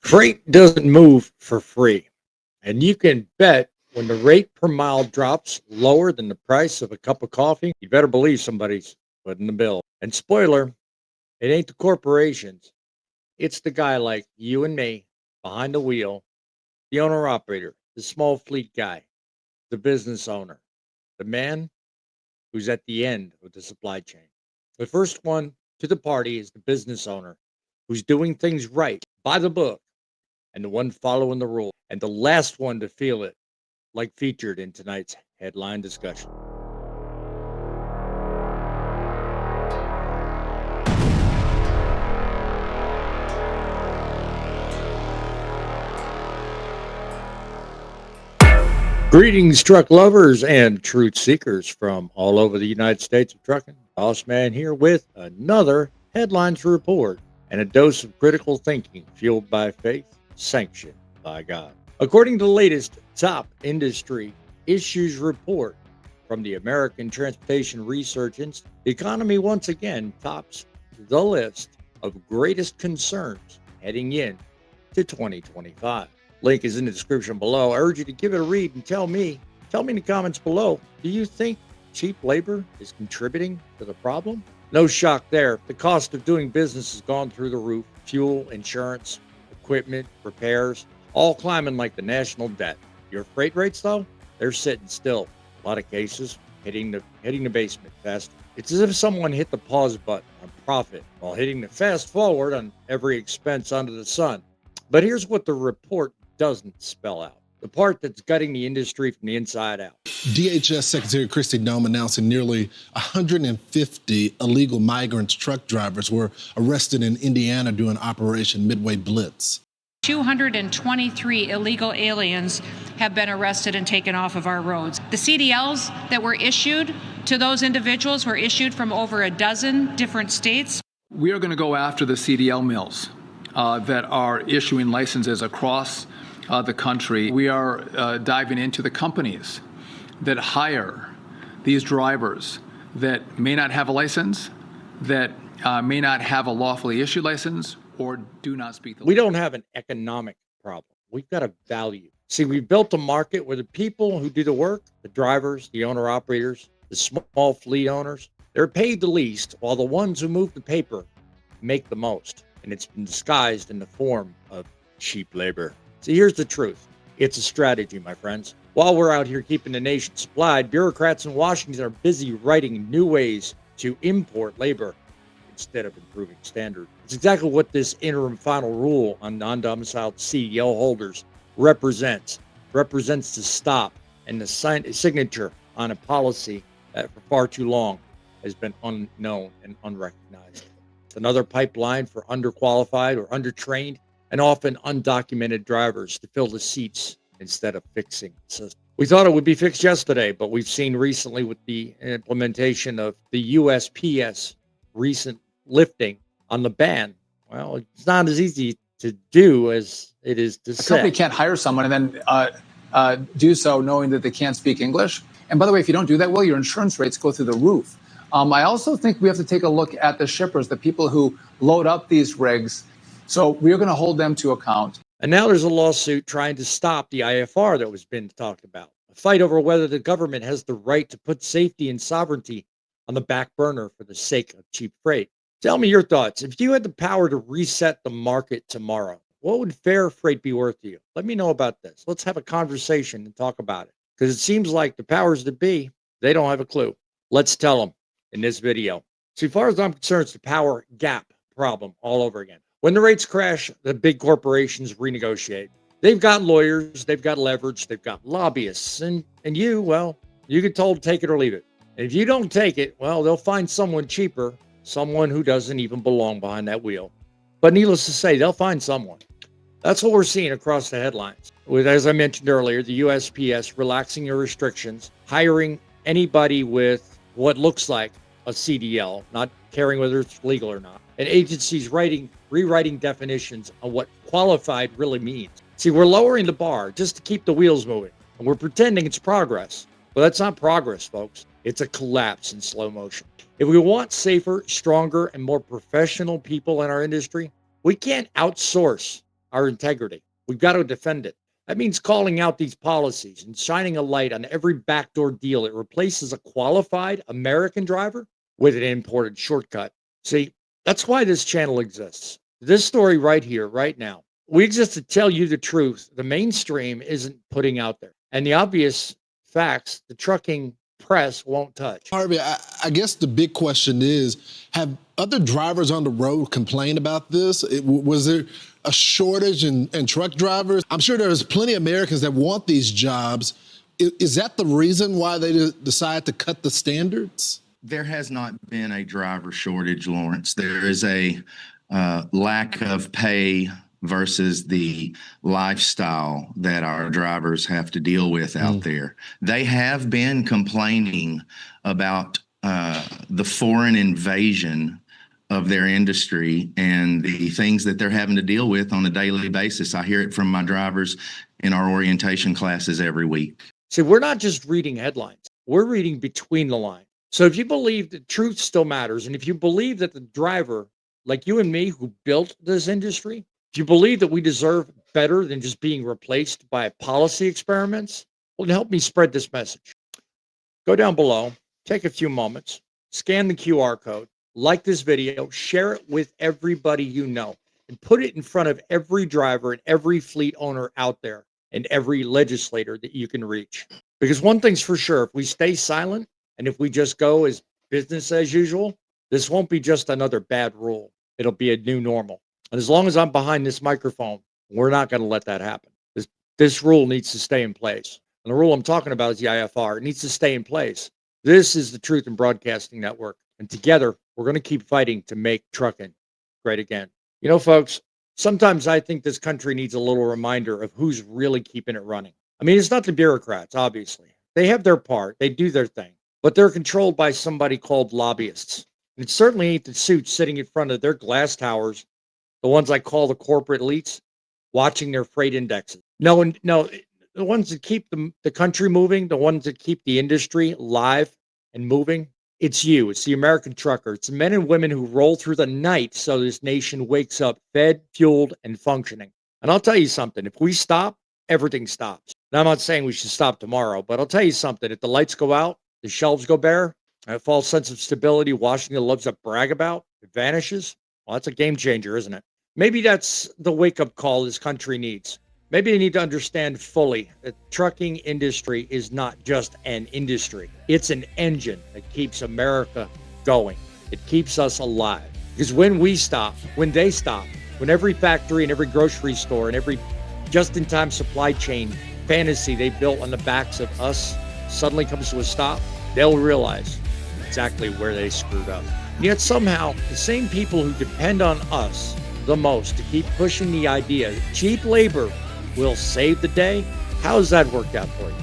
Freight doesn't move for free. And you can bet when the rate per mile drops lower than the price of a cup of coffee, you better believe somebody's footing the bill. And spoiler, it ain't the corporations. It's the guy like you and me behind the wheel, the owner operator, the small fleet guy, the business owner, the man who's at the end of the supply chain. The first one to the party is the business owner who's doing things right by the book and the one following the rule, and the last one to feel it, like featured in tonight's headline discussion. Greetings, truck lovers and truth seekers from all over the United States of trucking. Boss Man here with another headlines report and a dose of critical thinking fueled by faith, sanctioned by God. According to the latest top industry issues report from the American Transportation Research Institute, the economy once again tops the list of greatest concerns heading in to 2025. Link is in the description below. I urge you to give it a read and tell me in the comments below, do you think cheap labor is contributing to the problem? No shock there. The cost of doing business has gone through the roof. Fuel, insurance, equipment, repairs, all climbing like the national debt. Your freight rates, though, they're sitting still. A lot of cases hitting the basement fast. It's as if someone hit the pause button on profit while hitting the fast forward on every expense under the sun. But here's what the report doesn't spell out. The part that's gutting the industry from the inside out. DHS Secretary Kristi Noem announcing nearly 150 illegal migrant truck drivers were arrested in Indiana during Operation Midway Blitz. 223 illegal aliens have been arrested and taken off of our roads. The CDLs that were issued to those individuals were issued from over a dozen different states. We are going to go after the CDL mills that are issuing licenses across the country. We are diving into the companies that hire these drivers that may not have a license, that may not have a lawfully issued license, or do not speak the language. We don't have an economic problem. We've got a value. See, we've built a market where the people who do the work, the drivers, the owner-operators, the small fleet owners, they're paid the least, while the ones who move the paper make the most. And it's been disguised in the form of cheap labor. See, here's the truth. It's a strategy, my friends. While we're out here keeping the nation supplied, bureaucrats in Washington are busy writing new ways to import labor instead of improving standards. It's exactly what this interim final rule on non-domiciled CDL holders represents. It represents the stop and the signature on a policy that for far too long has been unknown and unrecognized. It's another pipeline for underqualified or undertrained and often undocumented drivers to fill the seats instead of fixing the system. We thought it would be fixed yesterday, but we've seen recently with the implementation of the USPS recent lifting on the ban. Well, it's not as easy to do as it is to say. A company can't hire someone and then do so knowing that they can't speak English. And by the way, if you don't do that well, your insurance rates go through the roof. I also think we have to take a look at the shippers, the people who load up these rigs. So we're going to hold them to account. And now there's a lawsuit trying to stop the IFR that was been talked about. A fight over whether the government has the right to put safety and sovereignty on the back burner for the sake of cheap freight. Tell me your thoughts. If you had the power to reset the market tomorrow, what would fair freight be worth to you? Let me know about this. Let's have a conversation and talk about it. Because it seems like the powers that be, they don't have a clue. Let's tell them in this video. So as far as I'm concerned, it's the power gap problem all over again. When the rates crash, the big corporations renegotiate. They've got lawyers, they've got leverage, they've got lobbyists, and you, well, you get told take it or leave it. And if you don't take it, well, they'll find someone cheaper, someone who doesn't even belong behind that wheel. But needless to say, they'll find someone. That's what we're seeing across the headlines. With, as I mentioned earlier, the USPS relaxing their restrictions, hiring anybody with what looks like a CDL, not caring whether it's legal or not, and agencies rewriting definitions on what qualified really means. See, we're lowering the bar just to keep the wheels moving, and we're pretending it's progress. But that's not progress, folks. It's a collapse in slow motion. If we want safer, stronger, and more professional people in our industry, we can't outsource our integrity. We've got to defend it. That means calling out these policies and shining a light on every backdoor deal that replaces a qualified American driver with an imported shortcut. See, that's why this channel exists. This story right here, right now. We exist to tell you the truth the mainstream isn't putting out there. And the obvious facts the trucking press won't touch. Harvey, I guess the big question is, have other drivers on the road complained about this? Was there a shortage in truck drivers? I'm sure there's plenty of Americans that want these jobs. Is that the reason why they decide to cut the standards? There has not been a driver shortage, Lawrence. There is a lack of pay versus the lifestyle that our drivers have to deal with out there. They have been complaining about the foreign invasion of their industry and the things that they're having to deal with on a daily basis. I hear it from my drivers in our orientation classes every week. See, we're not just reading headlines. We're reading between the lines. So if you believe that truth still matters, and if you believe that the driver, like you and me, who built this industry, if you believe that we deserve better than just being replaced by policy experiments, well, then help me spread this message. Go down below, take a few moments, scan the QR code, like this video, share it with everybody you know, and put it in front of every driver and every fleet owner out there and every legislator that you can reach. Because one thing's for sure, if we stay silent and if we just go as business as usual, this won't be just another bad rule. It'll be a new normal. And as long as I'm behind this microphone, we're not going to let that happen. This rule needs to stay in place. And the rule I'm talking about is the IFR. It needs to stay in place. This is the Truth in Broadcasting Network. And together, we're going to keep fighting to make trucking great again. You know, folks, sometimes I think this country needs a little reminder of who's really keeping it running. I mean, it's not the bureaucrats, obviously. They have their part. They do their thing. But they're controlled by somebody called lobbyists. And it certainly ain't the suits sitting in front of their glass towers, the ones I call the corporate elites, watching their freight indexes. No, the ones that keep the country moving, the ones that keep the industry live and moving, it's you. It's the American trucker. It's the men and women who roll through the night so this nation wakes up fed, fueled, and functioning. And I'll tell you something. If we stop, everything stops. Now, I'm not saying we should stop tomorrow, but I'll tell you something. If the lights go out, the shelves go bare, a false sense of stability Washington loves to brag about, it vanishes, well, that's a game changer, isn't it? Maybe that's the wake-up call this country needs. Maybe they need to understand fully that the trucking industry is not just an industry. It's an engine that keeps America going. It keeps us alive. Because when we stop, when they stop, when every factory and every grocery store and every just-in-time supply chain fantasy they built on the backs of us suddenly comes to a stop, they'll realize exactly where they screwed up. And yet somehow, the same people who depend on us the most to keep pushing the idea that cheap labor will save the day, how has that worked out for you?